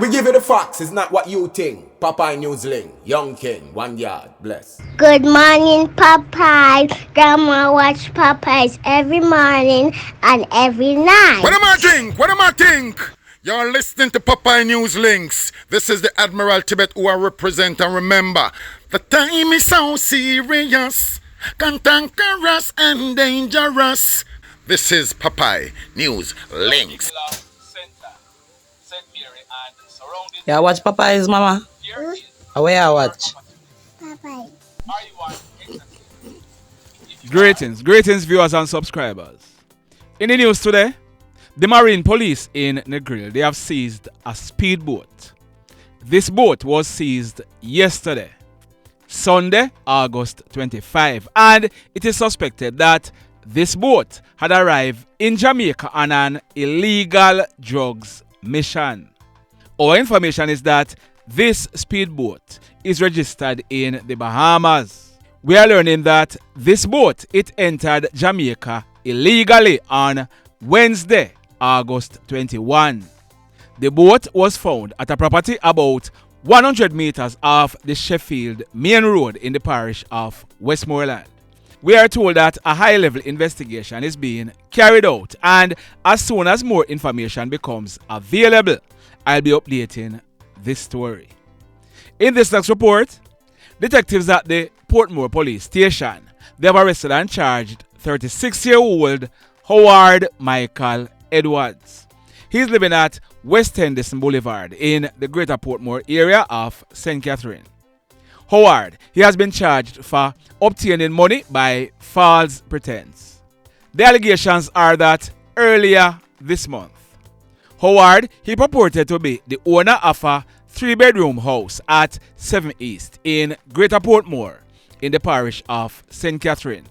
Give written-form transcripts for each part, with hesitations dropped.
We give you the facts, it's not what you think. Popeye Newsling, Young King, 1 yard, bless. Good morning, Popeye. Grandma watch Popeyes every morning and every night. What am I think? What am I think? You're listening to Popeye News Links. This is the Admiral Tibet who I represent, and remember, the time is so serious, cantankerous and dangerous. This is Popeye News Links. Yeah, watch Popeyes, mama. Where I watch? Popeye. Greetings viewers and subscribers. In the news today, the Marine Police in Negril, they have seized a speedboat. This boat was seized yesterday, Sunday, August 25, and it is suspected that this boat had arrived in Jamaica on an illegal drugs mission. Our information is that this speedboat is registered in the Bahamas. We are learning that this boat, it entered Jamaica illegally on Wednesday, August 21. The boat was found at a property about 100 meters off the Sheffield main road in the parish of Westmoreland. We are told that a high-level investigation is being carried out, and as soon as more information becomes available, I'll be updating this story. In this next report, detectives at the Portmore Police Station, they have arrested and charged 36-year-old Howard Michael Edwards. He's living at West Henderson Boulevard in the Greater Portmore area of St. Catherine. Howard, he has been charged for obtaining money by false pretense. The allegations are that earlier this month, Howard, he purported to be the owner of a 3-bedroom house at 7 East in Greater Portmore in the parish of St. Catherine.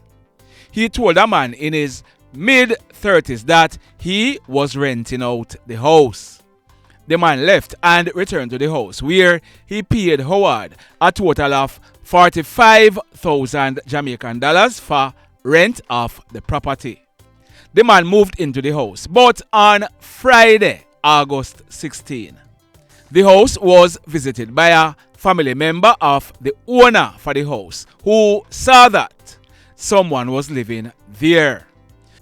He told a man in his mid-30s that he was renting out the house. The man left and returned to the house, where he paid Howard a total of 45,000 Jamaican dollars for rent of the property. The man moved into the house, but on Friday, August 16, the house was visited by a family member of the owner for the house who saw that someone was living there.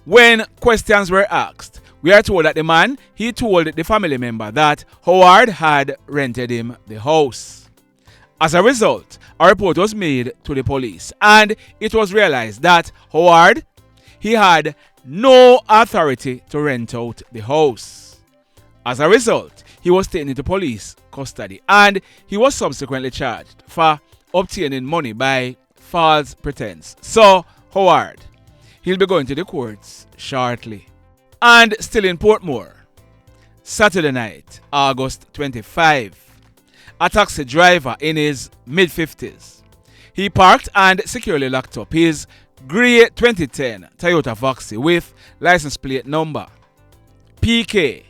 When questions were asked, we are told that the man, he told the family member that Howard had rented him the house. As a result, a report was made to the police, and it was realized that Howard, he had no authority to rent out the house. As a result, he was taken into police custody, and he was subsequently charged for obtaining money by false pretense. So, Howard, he'll be going to the courts shortly. And still in Portmore, Saturday night, August 25, a taxi driver in his mid-50s, he parked and securely locked up his grey 2010 Toyota Voxy with license plate number PK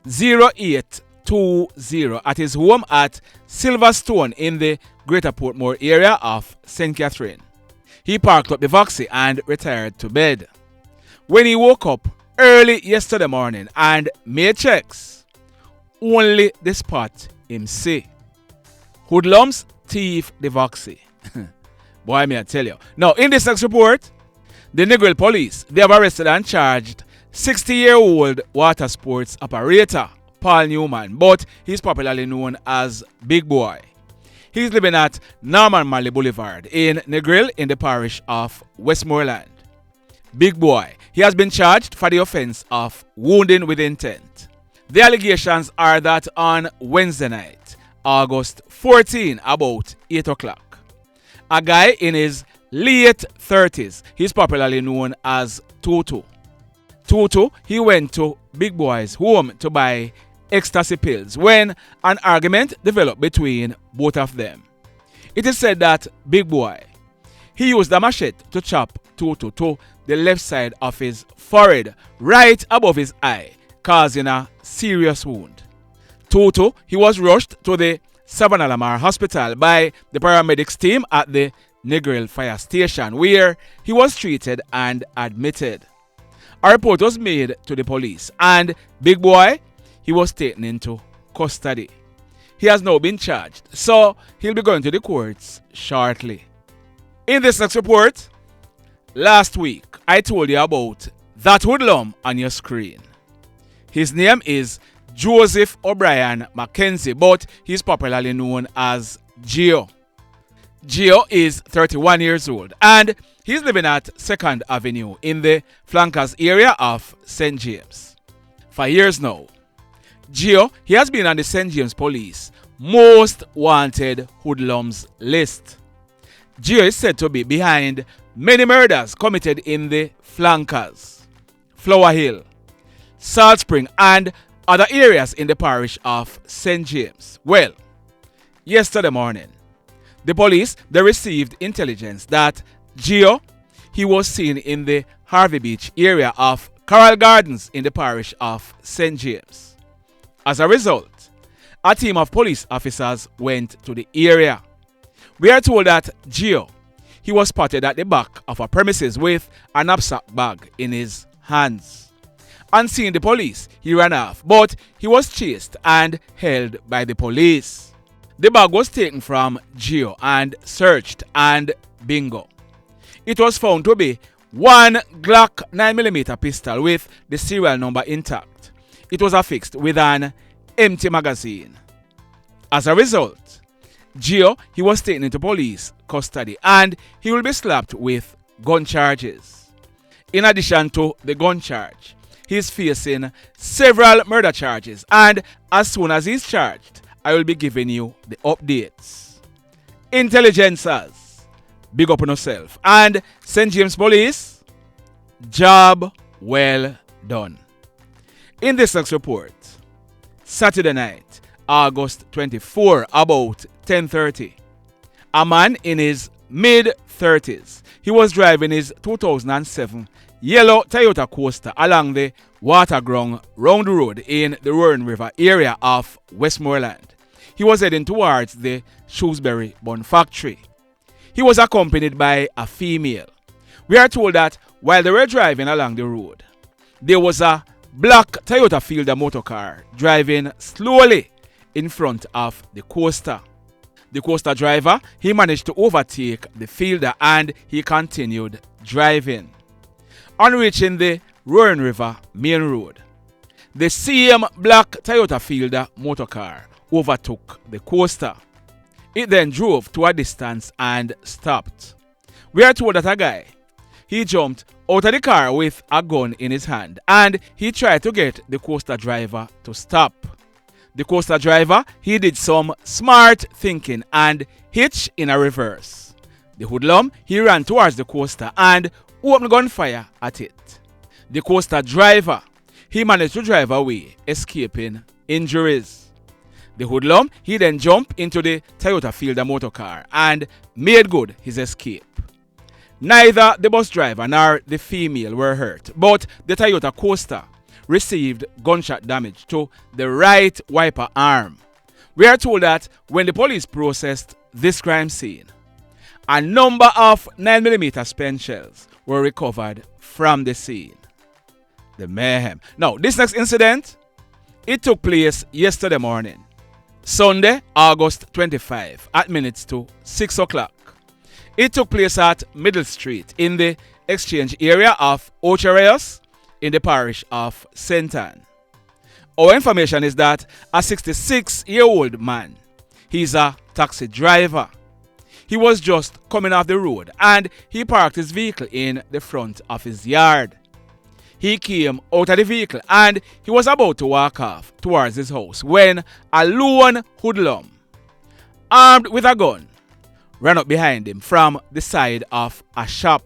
0820 at his home at Silverstone in the Greater Portmore area of St. Catherine. He parked up the Voxy and retired to bed. When he woke up early yesterday morning and made checks, only the spot him see. Hoodlums thief the Voxy. Boy, may I tell you. Now, in this next report, the Negril police, they have arrested and charged 60-year-old water sports operator Paul Newman, but he's popularly known as Big Boy. He's living at Norman Marley Boulevard in Negril in the parish of Westmoreland. Big Boy, he has been charged for the offense of wounding with intent. The allegations are that on Wednesday night, August 14, about 8 o'clock, a guy in his late 30s, he's popularly known as Tutu. Tutu, he went to Big Boy's home to buy ecstasy pills when an argument developed between both of them. It is said that Big Boy, he used a machete to chop Tutu to the left side of his forehead, right above his eye, causing a serious wound. Tutu, he was rushed to the Savannah Lamar Hospital by the paramedics team at the Negril Fire Station, where he was treated and admitted. A report was made to the police, and Big Boy, he was taken into custody. he has now been charged, so he'll be going to the courts shortly. In this next report, last week I told you about that hoodlum on your screen. His name is Joseph O'Brien McKenzie, but he's popularly known as Geo. Geo is 31 years old and he's living at 2nd Avenue in the flankers area of St. James. For years now, Geo, he has been on the St. James Police Most Wanted Hoodlums list. Geo is said to be behind many murders committed in the flankers, Flower Hill, Salt Spring and other areas in the parish of St. James. Well, yesterday morning, the police, they received intelligence that Geo, he was seen in the Harvey Beach area of Coral Gardens in the parish of St. James. As a result, a team of police officers went to the area. We are told that Geo, he was spotted at the back of a premises with a knapsack bag in his hands. On seeing the police, he ran off, but he was chased and held by the police. The bag was taken from Geo and searched, and bingo, it was found to be one Glock 9mm pistol with the serial number intact. It was affixed with an empty magazine. As a result, Geo, he was taken into police custody and he will be slapped with gun charges. In addition to the gun charge, he is facing several murder charges, and as soon as he's charged, I will be giving you the updates. Intelligencers, big up on yourself, and St. James Police, job well done. In this next report, Saturday night, August 24, about 10:30, a man in his mid-30s, he was driving his 2007 yellow Toyota Coaster along the Waterground Round Road in the Roaring River area of Westmoreland. He was heading towards the Shrewsbury Bun Factory. He was accompanied by a female. We are told that while they were driving along the road, there was a black Toyota Fielder motor car driving slowly in front of the coaster. The coaster driver, he managed to overtake the Fielder and he continued driving. On reaching the Roaring River main road, the same black Toyota Fielder motor car overtook the coaster. It then drove to a distance and stopped. We are told that a guy, he jumped out of the car with a gun in his hand and he tried to get the coaster driver to stop. The coaster driver, he did some smart thinking and hitched in a reverse. The hoodlum, he ran towards the coaster and opened gunfire at it. The coaster driver, he managed to drive away, escaping injuries. The hoodlum, he then jumped into the Toyota Fielder motor car and made good his escape. Neither the bus driver nor the female were hurt, but the Toyota Coaster received gunshot damage to the right wiper arm. We are told that when the police processed this crime scene, a number of 9mm spent shells were recovered from the scene. The mayhem. Now, this next incident, it took place yesterday morning, Sunday, August 25, at minutes to 6 o'clock. It took place at Middle Street in the exchange area of Ochereos in the parish of St. Ann. Our information is that a 66-year-old man, he's a taxi driver. He was just coming off the road and he parked his vehicle in the front of his yard. He came out of the vehicle and he was about to walk off towards his house when a lone hoodlum, armed with a gun, ran up behind him from the side of a shop.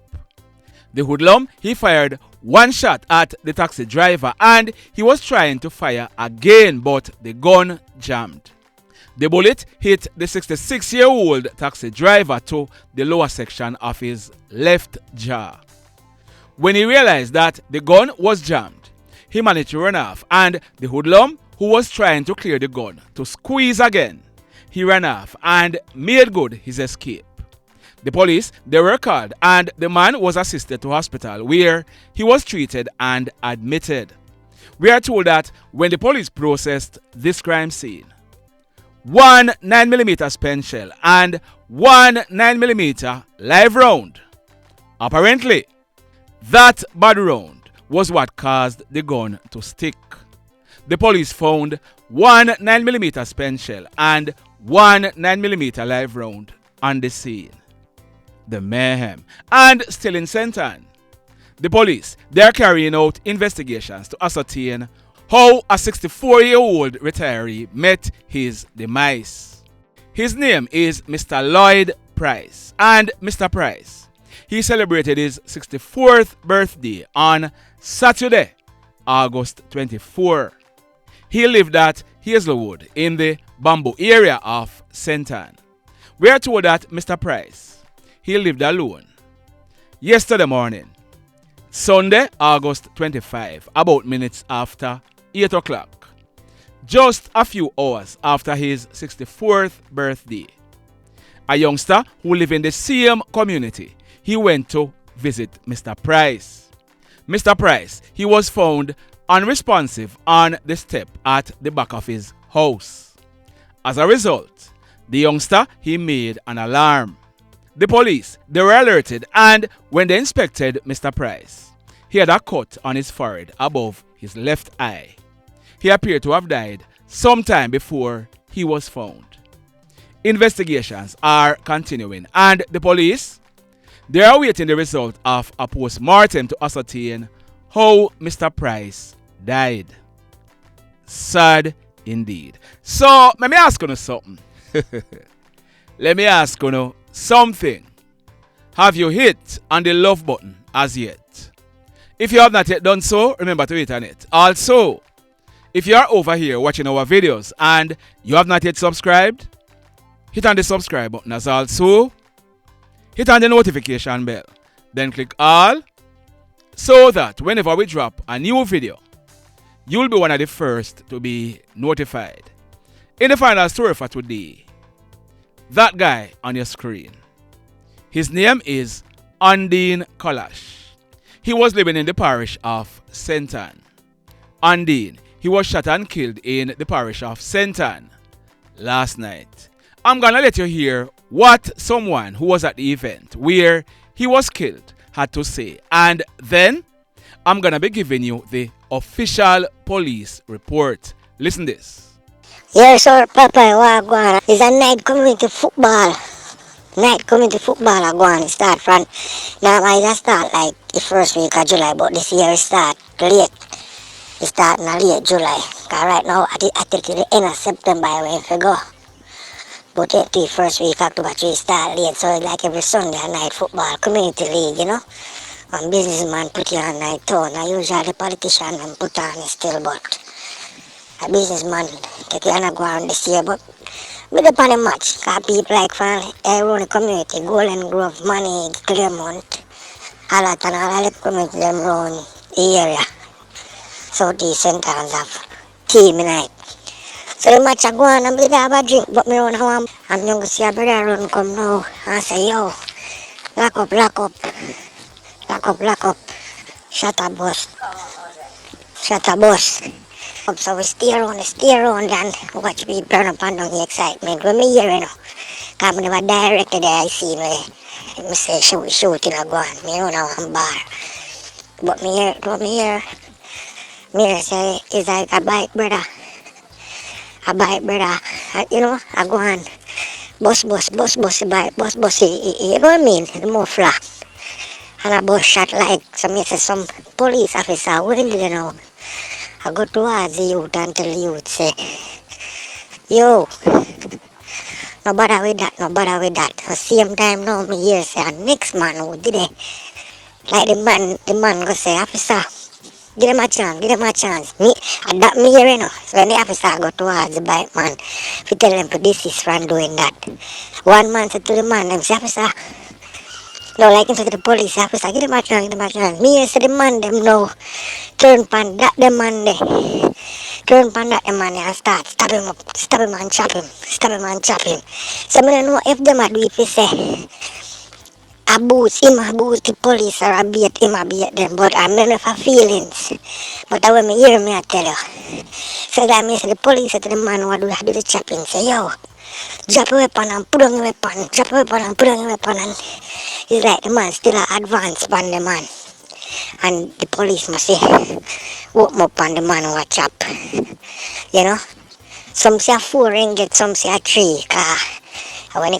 The hoodlum, he fired one shot at the taxi driver and he was trying to fire again, but the gun jammed. The bullet hit the 66-year-old taxi driver to the lower section of his left jaw. When he realized that the gun was jammed, he managed to run off, and the hoodlum, who was trying to clear the gun to squeeze again, he ran off and made good his escape. The police, they were called and the man was assisted to hospital where he was treated and admitted. We are told that when the police processed this crime scene, one 9mm spent shell, and one 9mm live round. Apparently, that bad round was what caused the gun to stick. The police found one 9mm spent shell and one 9mm live round on the scene. The mayhem. And still in St. Ann, the police, they are carrying out investigations to ascertain how a 64-year-old retiree met his demise. His name is Mr. Lloyd Pryce. And Mr. Pryce, he celebrated his 64th birthday on Saturday, August 24. He lived at Hazelwood in the Bamboo area of St. Ann. We are told that Mr. Pryce, he lived alone. Yesterday morning, Sunday, August 25, about minutes after 8 o'clock, just a few hours after his 64th birthday, a youngster who lived in the same community, he went to visit Mr. Pryce. Mr. Pryce, he was found unresponsive on the step at the back of his house. As a result, the youngster, he made an alarm. The police, they were alerted, and when they inspected Mr. Pryce, he had a cut on his forehead above his left eye. He appeared to have died sometime before he was found. Investigations are continuing, and the police, they are awaiting the result of a post-mortem to ascertain how Mr. Pryce died. Sad indeed. So, let me ask you something. Let me ask you something. Have you hit on the love button as yet? If you have not yet done so, remember to hit on it. Also, if you are over here watching our videos and you have not yet subscribed, hit on the subscribe button as also. Hit on the notification bell. Then click all so that whenever we drop a new video, you'll be one of the first to be notified. In the final story for today, that guy on your screen, his name is Ondean Collash. He was living in the parish of St. Ann. Ondean, he was shot and killed in the parish of St. Ann last night. I'm gonna let you hear what someone who was at the event where he was killed had to say, and then I'm gonna be giving you the official police report. Listen this. Yes, sir, Papa, Wagwan. It's a night community football. Night community football I go on start from now I start like the first week of July, but this year it start late. It start in late July. Cause right now I think the end of September I went to go. But the first week October 3 start late, so it's like every Sunday night football, community league, you know. And businessman put you on night tone. I usually the politician and put on still, but a businessman take you on a go on this year, but with the pan match, because people like from around the community, Golden Grove, Money, Claremont, all that and all the community them around the area. Southeast St. Anne's have team night. So the match I go on and I have a drink, but me run home. And you see a brother run come now and say, yo, lock up, lock up. Lock up, lock up. Shut up, boss. Shut up, boss. So we stay around and watch people turn up and down the excitement. When me hear, you know, because I never directed there, I see me say shoot in a gun. Me don't know I'm bar. But me hear say, it's like a bike, brother. A bike, brother. You know, I go on. Boss, the bike, boss, you know what I mean? The more flat. And a boss shot like, some police officer, well, you know. I go towards the youth and tell the youth, say, yo, no bother with that. At the same time now, me hear say, next man who did it, like the man go say, officer, give him a chance. Me hear, you know. So when the officer go towards the bike man, if you tell them to desist from doing that. One man said to the man, them say, officer, no, like him say to the police officer, give him a chance. Me hear say the man, them know. Turn pan that the man there. Turn pan that the man there and start stab him and chop him. So I don't know if them are do if you say abuse the police or abuse them, but I'm not for feelings. But I when me hear me I tell you. So that means the police said to the man who do the chopping, say yo, drop your weapon and put on your weapon, drop your weapon and put on your weapon, and it's like the man still advance on the man. And the police must say, walk up on the man who a chop. You know? Some say 4 ringgit, some say 3, when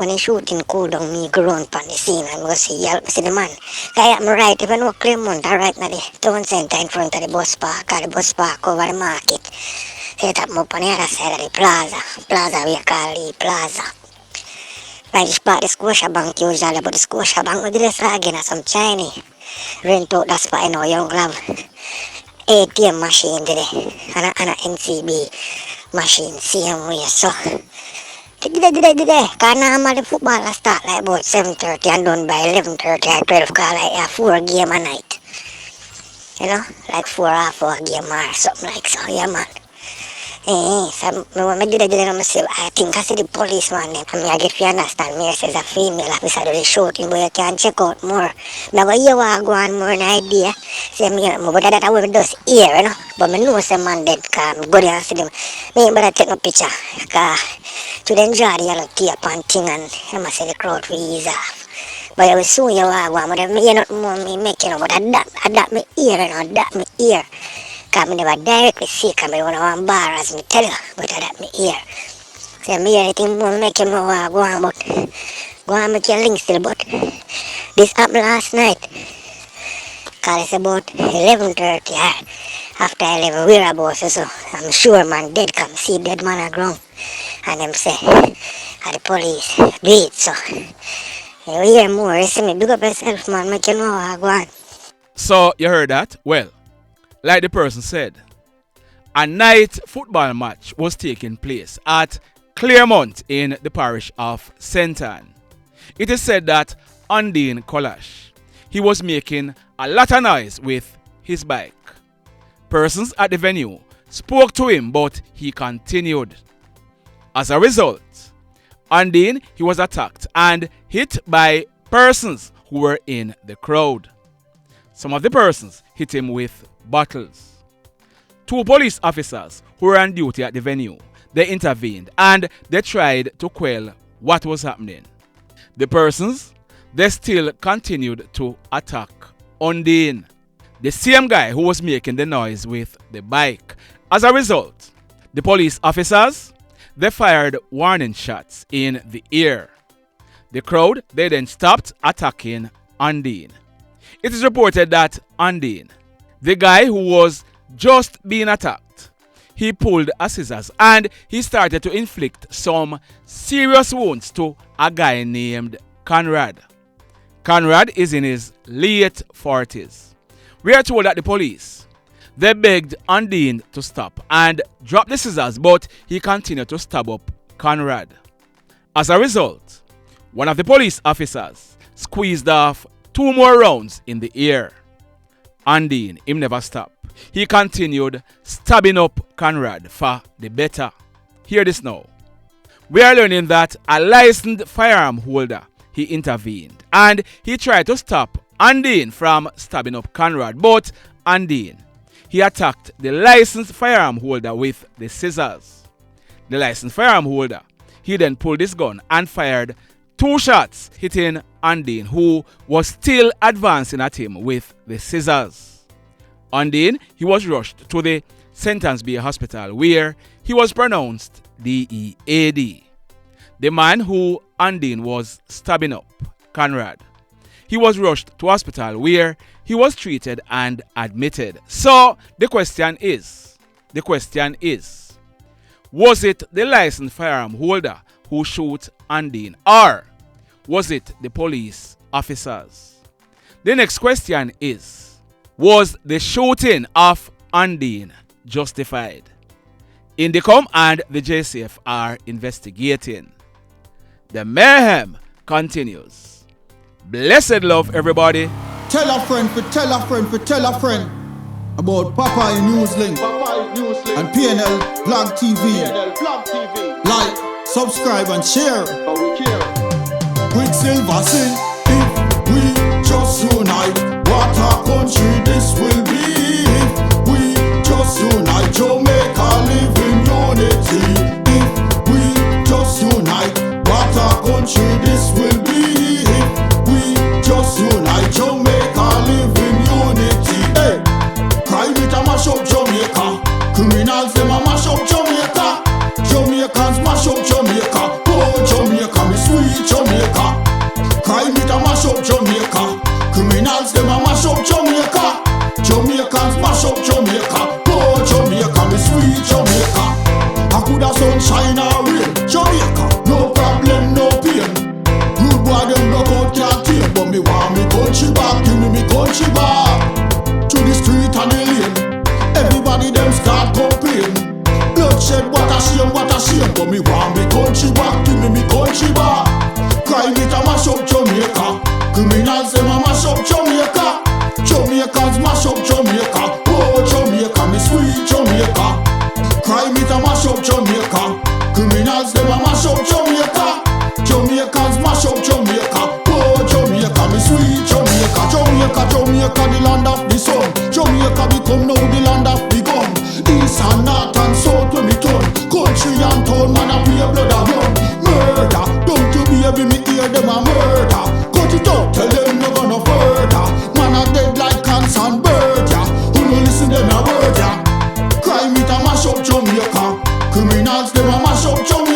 he shooting cool down, me go run on the scene and go see the man. I'm right, if I know Claremont, I right now the town center in front of the bus park, or the bus park over the market. Set up up on the other side of the plaza we call the plaza. Right, this part the Scotiabank usually, but the Scotiabank we did this again some Chinese. Rent out that spot, you know, you have ATM machine today, and a NCB machine, same way, so. Because normally football start like about 7:30 and done by 11:30 or 12, cause like a 4 game a night. You know, like 4 or 4 game or something like so, yeah man. So when I do that, I think I see the policeman them. I mean, I get you understand, me as a female officer do the shooting, but you can check out more. I go here I go on more an idea. Say me, but that I will just hear, you know. But I know some man dead, cause I go there and see them. Me but I take no picture, cause to enjoy the yellow tape and thing, and I must say the crowd will ease off. But I will soon you are going, but I not more me making, but I that me ear, you know, that me ear. Cause I never directly see, cause I don't embarrass me tell you, but I that me ear. So me anything more make him know go on, but go on make your link still, but this happened last night. Cause it's about 11:30, after 11 whereabouts, so I'm sure man dead come see dead man on ground. And them say, the police do it, so you hear more, you see me, big up yourself man, make you know how go on. So you heard that? Well, like the person said, a night football match was taking place at Claremont in the parish of St. Ann. It is said that Ondean Collash, he was making a lot of noise with his bike. Persons at the venue spoke to him, but he continued. As a result, Ondean, he was attacked and hit by persons who were in the crowd. Some of the persons hit him with bottles. 2 police officers who were on duty at the venue, they intervened and they tried to quell what was happening. The persons, they still continued to attack Ondean, the same guy who was making the noise with the bike. As a result, the police officers, they fired warning shots in the air. The crowd, they then stopped attacking Ondean. It is reported that Ondean, the guy who was just being attacked, he pulled a scissors and he started to inflict some serious wounds to a guy named Conrad. Conrad is in his late 40s. We are told that the police, they begged Ondean to stop and drop the scissors, but he continued to stab up Conrad. As a result, one of the police officers squeezed off 2 more rounds in the air. Ondean, him never stopped. He continued stabbing up Conrad for the better. Hear this now. We are learning that a licensed firearm holder, he intervened and he tried to stop Ondean from stabbing up Conrad, but Ondean, he attacked the licensed firearm holder with the scissors. The licensed firearm holder, he then pulled his gun and fired 2 shots, hitting Ondean, who was still advancing at him with the scissors. Ondean, he was rushed to the St. Ann's Bay Hospital, where he was pronounced DEAD. The man who Ondean was stabbing up, Conrad, he was rushed to hospital where he was treated and admitted. So the question is, was it the licensed firearm holder who shot Ondean, or was it the police officers? The next question is, was the shooting of Ondean justified? Indicom and the JCF are investigating. The mayhem continues. Blessed love, everybody. Tell a friend for tell a friend for tell a friend about Popeye Newslink and PNL Blog TV. Like, subscribe and share. Quicksilver sing, just unite. What a country this will be if we just unite. Jamaica live in unity. If we just unite. What a country this will be if we just unite. Jamaica live in unity. Hey, crime it a mash up Jamaica. Criminals them a mash up Jamaica. Jamaicans mash up Jamaica. Oh Jamaica, me sweet Jamaica. Crime it a mash up Jamaica. Criminals them a mash up Jamaica. Jamaicans mash up Jamaica. Oh Jamaica, me sweet Jamaica. I coulda sunshine or rain. Jamaica, no problem, no pain. Rude boy them knock out can't tame, but me want me country back. Give me country back. To the street and the lane. Everybody them start complain. Bloodshed, what a shame, what a shame. But me want me country back. Give me country back. Crime it a mash up Jamaica. Criminals them a mash up Jamaica. Jamaicans mash up Jamaica. Oh Jamaica, me sweet Jamaica. Crime it a mash up Jamaica. Criminals them a mash up Jamaica. Jamaicans mash up Jamaica. Oh Jamaica, me sweet Jamaica. Jamaica, Jamaica, the land of the sun. Jamaica become now the land of the gun. East and north and south when me turn. Country and town, man a pay blood a run. Murder, don't you baby me hear them a murder. Cut it out, tell them no gonna further. Man a dead like cans and bird, yeah. Who no listen them a word, yeah. Crime it a mash up Jamaica. Criminals them a mash up Jamaica.